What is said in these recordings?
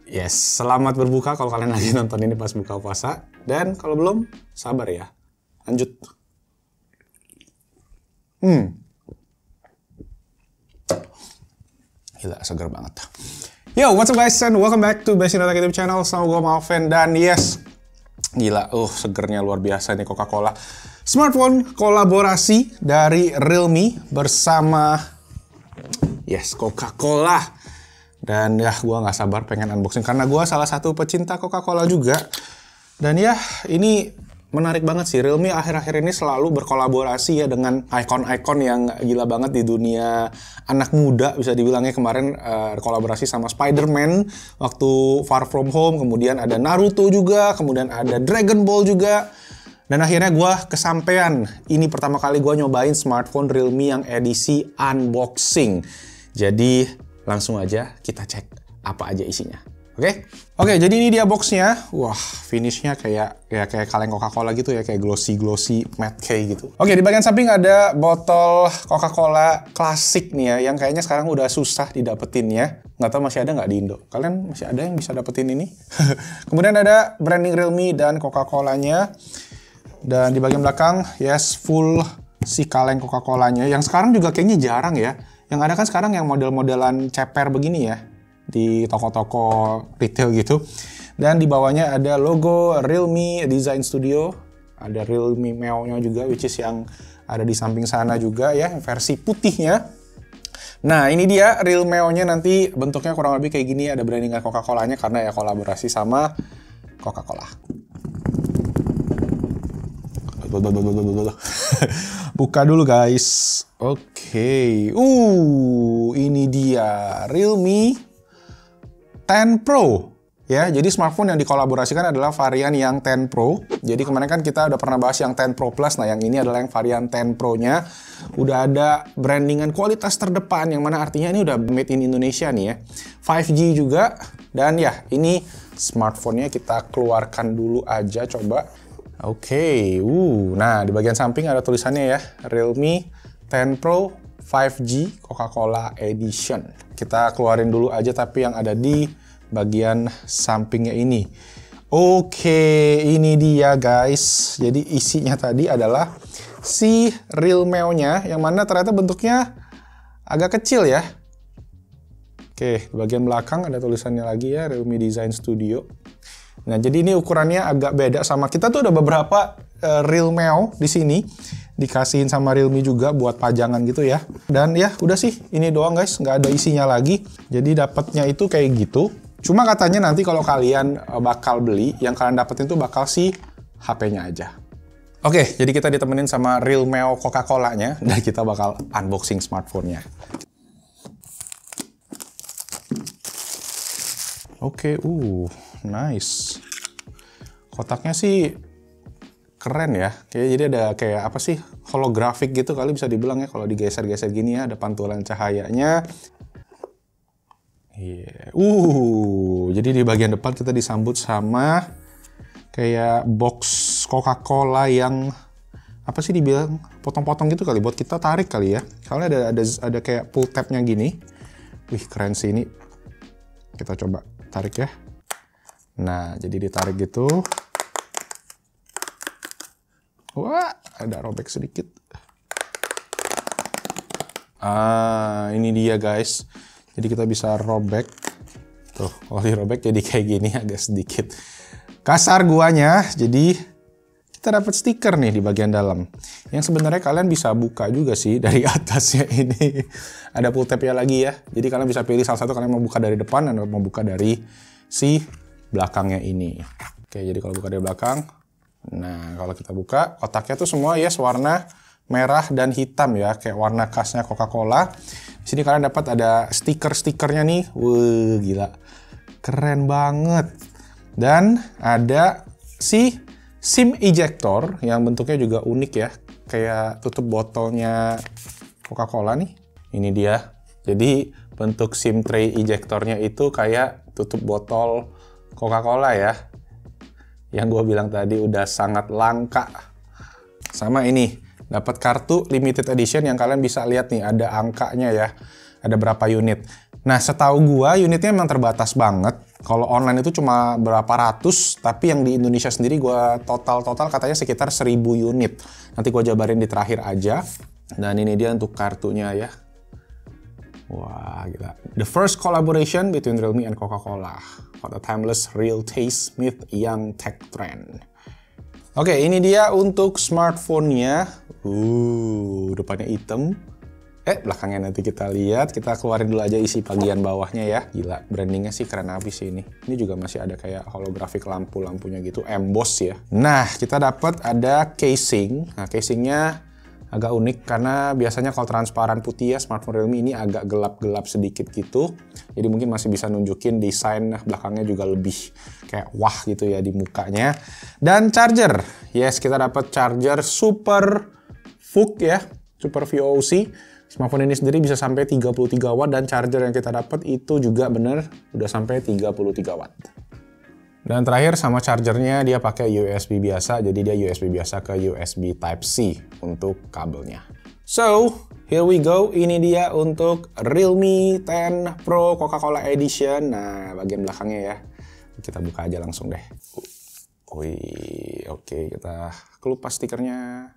Yes, selamat berbuka kalau kalian lagi nonton ini pas buka puasa. Dan kalau belum, sabar ya. Lanjut. Gila, seger banget. Yo, what's up guys, and welcome back to Best Indonesia YouTube channel. Sama gue Malven, dan yes, gila, segernya luar biasa nih Coca-Cola. Smartphone kolaborasi dari Realme bersama, yes, Coca-Cola. Dan ya, gue nggak sabar pengen unboxing karena gue salah satu pecinta Coca-Cola juga. Dan ya, ini menarik banget sih. Realme akhir-akhir ini selalu berkolaborasi ya dengan ikon-ikon yang gila banget di dunia anak muda. Bisa dibilangnya kemarin kolaborasi sama Spider-Man waktu Far From Home. Kemudian ada Naruto juga. Kemudian ada Dragon Ball juga. Dan akhirnya gue kesampean. Ini pertama kali gue nyobain smartphone Realme yang edisi unboxing. Jadi langsung aja kita cek apa aja isinya. Oke, jadi ini dia boxnya. Wah, finishnya kayak kaleng Coca-Cola gitu ya, kayak glossy matte kayak gitu. Oke, di bagian samping ada botol Coca-Cola klasik nih ya, yang kayaknya sekarang udah susah didapetinnya. Nggak tahu masih ada nggak di Indo. Kalian masih ada yang bisa dapetin ini? Kemudian ada branding Realme dan Coca-Colanya. Dan di bagian belakang, yes, full si kaleng Coca-Colanya. Yang sekarang juga kayaknya jarang ya. Yang ada kan sekarang yang model-modelan ceper begini ya, di toko-toko retail gitu. Dan di bawahnya ada logo Realme Design Studio. Ada Realme Meo-nya juga, which is yang ada di samping sana juga ya, versi putihnya. Nah, ini dia Realme Meo-nya, nanti bentuknya kurang lebih kayak gini. Ada brandingan Coca-Colanya karena ya kolaborasi sama Coca-Cola. Buka dulu guys. Oke. Ini dia Realme 10 Pro. Ya, jadi smartphone yang dikolaborasikan adalah varian yang 10 Pro. Jadi kemarin kan kita udah pernah bahas yang 10 Pro Plus. Nah, yang ini adalah yang varian 10 Pro-nya. Udah ada brandingan kualitas terdepan, yang mana artinya ini udah made in Indonesia nih ya. 5G juga. Dan ya, ini smartphone-nya kita keluarkan dulu aja coba. Oke, nah di bagian samping ada tulisannya ya, Realme 10 Pro 5G Coca-Cola Edition. Kita keluarin dulu aja tapi yang ada di bagian sampingnya ini. Oke, ini dia guys. Jadi isinya tadi adalah si Realme-nya, yang mana ternyata bentuknya agak kecil ya. Oke, di bagian belakang ada tulisannya lagi ya, Realme Design Studio. Nah, jadi ini ukurannya agak beda sama kita tuh, ada beberapa Realme di sini dikasihin sama Realme juga buat pajangan gitu ya. Dan ya udah sih, ini doang guys, nggak ada isinya lagi. Jadi dapatnya itu kayak gitu. Cuma katanya nanti kalau kalian bakal beli, yang kalian dapetin tuh bakal si HP-nya aja. Oke, jadi kita ditemenin sama Realme Coca-Colanya dan kita bakal unboxing smartphone-nya. Oke, nice. Kotaknya sih keren ya. Jadi ada kayak apa sih, holografik gitu kali bisa dibilang ya, kalau digeser-geser gini ya, ada pantulan cahayanya. Jadi di bagian depan kita disambut sama kayak box Coca-Cola yang apa sih dibilang, potong-potong gitu kali, buat kita tarik kali ya. Soalnya ada kayak pull tab-nya gini. Wih, keren sih ini. Kita coba tarik ya. Nah, jadi ditarik gitu. Wah, ada robek sedikit. Ini dia guys. Jadi kita bisa robek. Tuh, kalau dirobek jadi kayak gini, agak sedikit kasar guanya. Jadi kita dapat stiker nih di bagian dalam. Yang sebenarnya kalian bisa buka juga sih dari atasnya ini. Ada pull tab-nya lagi ya. Jadi kalian bisa pilih salah satu, kalian mau buka dari depan atau mau buka dari si belakangnya ini. Oke, jadi kalau buka dari belakang. Nah, kalau kita buka, kotaknya tuh semua ya warna merah dan hitam ya, kayak warna khasnya Coca-Cola. Di sini kalian dapat ada stiker-stikernya nih. Wah, gila. Keren banget. Dan ada si SIM ejector yang bentuknya juga unik ya, kayak tutup botolnya Coca-Cola nih. Ini dia. Jadi bentuk SIM tray ejectornya itu kayak tutup botol Coca-Cola ya. Yang gue bilang tadi udah sangat langka. Sama ini, dapat kartu limited edition yang kalian bisa lihat nih, ada angkanya ya. Ada berapa unit. Nah, setahu gua unitnya memang terbatas banget. Kalau online itu cuma berapa ratus, tapi yang di Indonesia sendiri gue total katanya sekitar 1000 unit. Nanti gue jabarin di terakhir aja. Dan ini dia untuk kartunya ya. Wah, gila. The first collaboration between Realme and Coca-Cola for the timeless real taste meet young tech trend. Oke, ini dia untuk smartphone-nya. Depannya hitam. Belakangnya nanti kita lihat. Kita keluarin dulu aja isi bagian bawahnya ya. Gila, brandingnya sih keren abis ini. Ini juga masih ada kayak holographic lampu-lampunya gitu, emboss ya. Nah, kita dapat ada casing. Nah, casingnya agak unik karena biasanya kalau transparan putih ya, smartphone Realme ini agak gelap-gelap sedikit gitu. Jadi mungkin masih bisa nunjukin desain belakangnya juga lebih kayak wah gitu ya di mukanya. Dan charger. Yes, kita dapat charger Super VOOC ya, Super VOC. Smartphone ini sendiri bisa sampai 33 watt dan charger yang kita dapat itu juga bener udah sampai 33 watt. Dan terakhir sama chargernya dia pakai USB biasa, jadi dia USB biasa ke USB Type-C untuk kabelnya. So, here we go. Ini dia untuk Realme 10 Pro Coca-Cola Edition. Nah, bagian belakangnya ya. Kita buka aja langsung deh. Oke, kita kelupas stikernya.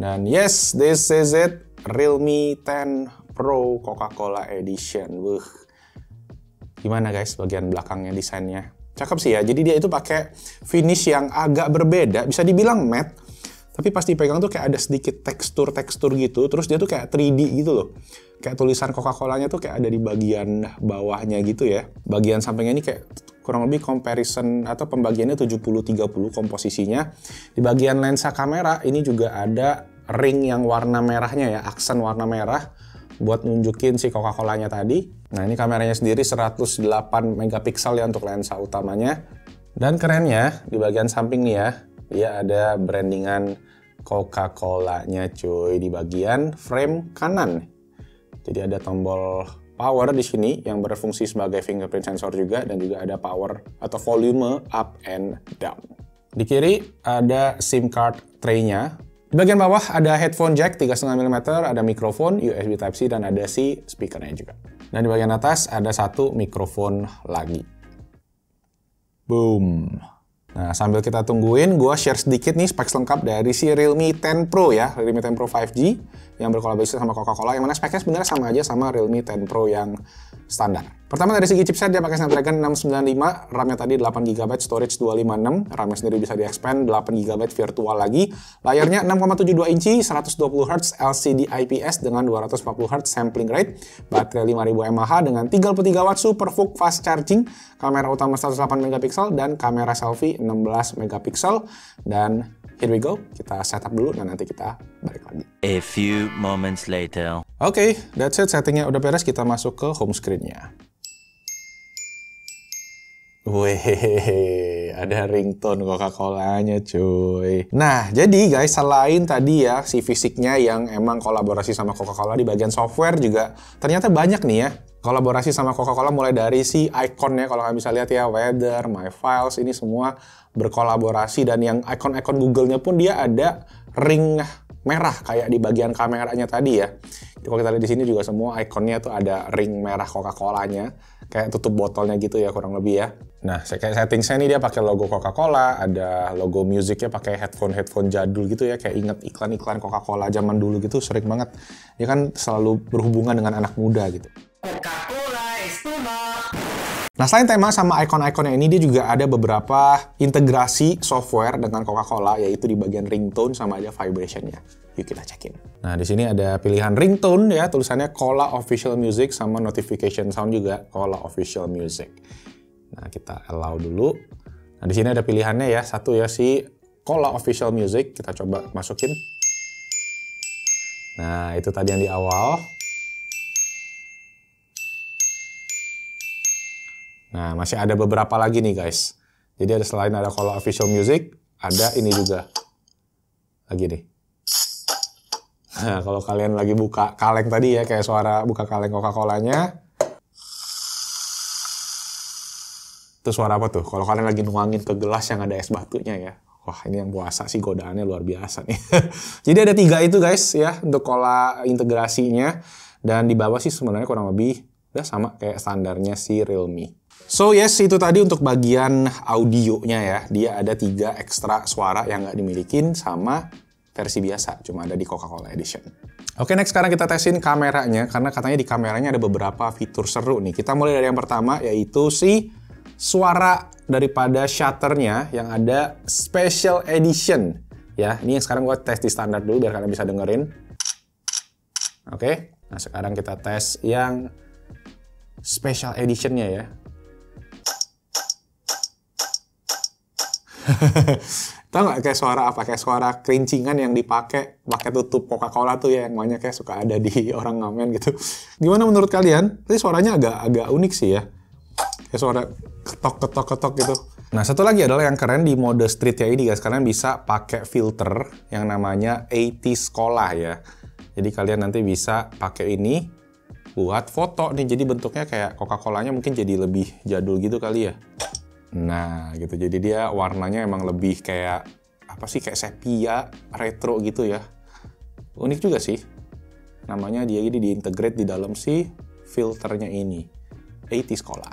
Dan yes, this is it. Realme 10 Pro Coca-Cola Edition. Gimana guys bagian belakangnya desainnya? Cakep sih ya. Jadi dia itu pakai finish yang agak berbeda. Bisa dibilang matte. Tapi pas dipegang tuh kayak ada sedikit tekstur-tekstur gitu. Terus dia tuh kayak 3D gitu loh. Kayak tulisan Coca-Colanya tuh kayak ada di bagian bawahnya gitu ya. Bagian sampingnya ini kayak kurang lebih comparison atau pembagiannya 70-30 komposisinya. Di bagian lensa kamera ini juga ada ring yang warna merahnya ya, aksen warna merah buat nunjukin si Coca-Colanya tadi. Nah, ini kameranya sendiri 108 megapiksel ya untuk lensa utamanya. Dan kerennya di bagian samping nih ya, dia ada brandingan Coca-Colanya cuy di bagian frame kanan. Jadi ada tombol power di sini yang berfungsi sebagai fingerprint sensor juga, dan juga ada power atau volume up and down. Di kiri ada SIM card tray-nya. Di bagian bawah ada headphone jack 3,5 mm, ada mikrofon, USB Type-C, dan ada si speakernya juga. Dan di bagian atas ada satu mikrofon lagi. Boom. Nah, sambil kita tungguin, gue share sedikit nih specs lengkap dari si Realme 10 Pro ya, Realme 10 Pro 5G yang berkolaborasi sama Coca-Cola, yang mana speknya sebenarnya sama aja sama Realme 10 Pro yang standar. Pertama dari segi chipset dia pakai Snapdragon 695, RAM-nya tadi 8GB, storage 256, RAM-nya sendiri bisa di-expand 8GB virtual lagi. Layarnya 6,72 inci, 120Hz LCD IPS dengan 240Hz sampling rate, baterai 5000 mAh dengan 33W Super VOOC fast charging, kamera utama 108MP dan kamera selfie 16MP. Dan here we go, kita setup dulu dan nanti kita balik lagi. A few moments later. Oke, that's it, settingnya udah beres, kita masuk ke home screen-nya. Wih, ada ringtone Coca-Colanya cuy. Nah, jadi guys, selain tadi ya si fisiknya yang emang kolaborasi sama Coca-Cola, di bagian software juga ternyata banyak nih ya kolaborasi sama Coca-Cola, mulai dari si ikonnya, kalau kalian bisa lihat ya, weather, my files, ini semua berkolaborasi. Dan yang icon-icon Google-nya pun dia ada ring merah kayak di bagian kameranya tadi ya. Jadi kalau kita lihat di sini juga semua ikonnya tuh ada ring merah Coca-Colanya, kayak tutup botolnya gitu ya kurang lebih ya. Nah, kayak setting-nya nih dia pakai logo Coca-Cola, ada logo musicnya pakai headphone jadul gitu ya, kayak inget iklan-iklan Coca-Cola zaman dulu gitu, sering banget. Dia kan selalu berhubungan dengan anak muda gitu. Coca-Cola es tema. Nah, selain tema sama icon-iconnya ini, dia juga ada beberapa integrasi software dengan Coca-Cola, yaitu di bagian ringtone sama ada vibration-nya. Yuk kita cekin. Nah, di sini ada pilihan ringtone ya, tulisannya Cola Official Music, sama notification sound juga Cola Official Music. Nah, kita allow dulu. Nah, di sini ada pilihannya ya, satu ya si Cola Official Music, kita coba masukin. Nah, itu tadi yang di awal. Nah, masih ada beberapa lagi nih guys. Jadi ada selain ada Cola Official Music, ada ini juga. Lagi nih. Nah, kalau kalian lagi buka kaleng tadi ya, kayak suara buka kaleng Coca-Colanya. Itu suara apa tuh? Kalau kalian lagi nuangin ke gelas yang ada es batunya ya. Wah, ini yang puasa sih godaannya luar biasa nih. Jadi ada 3 itu guys ya, untuk Cola integrasinya. Dan di bawah sih sebenarnya kurang lebih udah sama kayak standarnya si Realme. So yes, itu tadi untuk bagian audionya ya. Dia ada 3 ekstra suara yang nggak dimilikin sama versi biasa, cuma ada di Coca-Cola Edition. Oke, next sekarang kita tesin kameranya, karena katanya di kameranya ada beberapa fitur seru nih. Kita mulai dari yang pertama, yaitu si suara daripada shutternya yang ada Special Edition. Ya, ini yang sekarang gue tes di standar dulu biar kalian bisa dengerin. Oke, nah sekarang kita tes yang Special Edition-nya ya. Tahu nggak kayak suara apa? Kayak suara kerincingan yang pakai tutup Coca-Cola tuh ya, yang banyak kayak suka ada di orang ngamen gitu. Gimana menurut kalian? Tapi suaranya agak unik sih ya. Kayak suara ketok gitu. Nah, satu lagi adalah yang keren di mode street ya ini guys. Kalian bisa pakai filter yang namanya 80s Cola ya. Jadi kalian nanti bisa pakai ini buat foto nih. Jadi bentuknya kayak Coca-Colanya mungkin jadi lebih jadul gitu kali ya. Nah, gitu. Jadi dia warnanya emang lebih kayak apa sih? Kayak sepia, retro gitu ya. Unik juga sih. Namanya dia ini diintegrate di dalam si filternya ini. 80s Cola.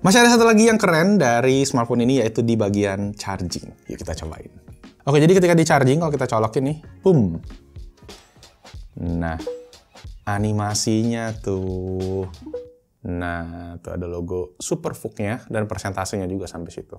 Masih ada satu lagi yang keren dari smartphone ini yaitu di bagian charging. Yuk kita cobain. Oke, jadi ketika di charging kalau kita colokin nih, boom. Nah, animasinya tuh. Nah, tuh ada logo Superfook-nya dan persentasenya juga sampai situ.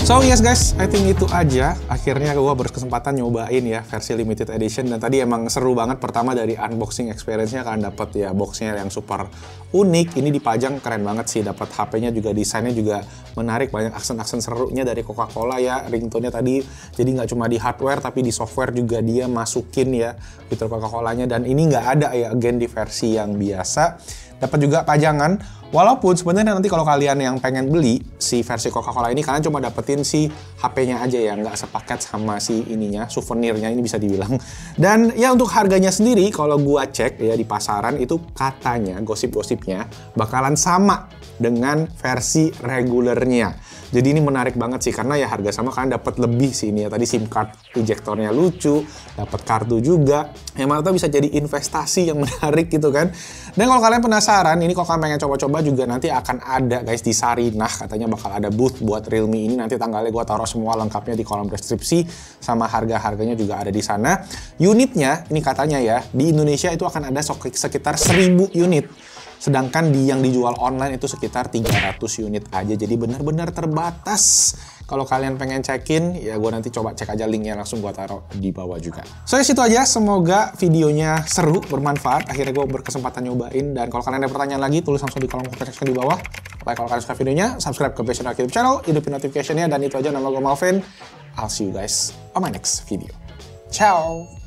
So yes guys, I think itu aja. Akhirnya gue berkesempatan nyobain ya versi limited edition, dan tadi emang seru banget. Pertama dari unboxing experience-nya kalian dapat ya box-nya yang super unik. Ini dipajang keren banget sih, dapat HP-nya juga, desainnya juga menarik, banyak aksen-aksen serunya dari Coca-Cola ya. Ringtone-nya tadi jadi nggak cuma di hardware tapi di software juga dia masukin ya fitur Coca-Colanya, dan ini nggak ada ya again di versi yang biasa. Dapat juga pajangan, walaupun sebenarnya nanti kalau kalian yang pengen beli si versi Coca-Cola ini, kalian cuma dapetin si HP-nya aja ya, nggak sepaket sama si ininya, souvenirnya ini bisa dibilang. Dan ya untuk harganya sendiri, kalau gua cek ya di pasaran itu katanya, gosip-gosipnya bakalan sama dengan versi regulernya. Jadi ini menarik banget sih, karena ya harga sama kalian dapat lebih sih ini ya. Tadi SIM card ejectornya lucu, dapat kartu juga. Yang mana tuh bisa jadi investasi yang menarik gitu kan. Dan kalau kalian penasaran, ini kalau kalian pengen coba-coba juga nanti akan ada guys di Sarinah. Katanya bakal ada booth buat Realme ini. Nanti tanggalnya gue taruh semua lengkapnya di kolom deskripsi. Sama harga-harganya juga ada di sana. Unitnya, ini katanya ya, di Indonesia itu akan ada sekitar 1000 unit. Sedangkan yang dijual online itu sekitar 300 unit aja. Jadi benar-benar terbatas. Kalau kalian pengen cekin, ya gue nanti coba cek aja linknya, langsung gue taruh di bawah juga. So, situ aja. Semoga videonya seru, bermanfaat. Akhirnya gue berkesempatan nyobain. Dan kalau kalian ada pertanyaan lagi, tulis langsung di kolom komen section di bawah. Baik, kalau kalian suka videonya, subscribe ke Passion YouTube channel, hidupin notification-nya. Dan itu aja, nama gue Malvin. I'll see you guys on my next video. Ciao!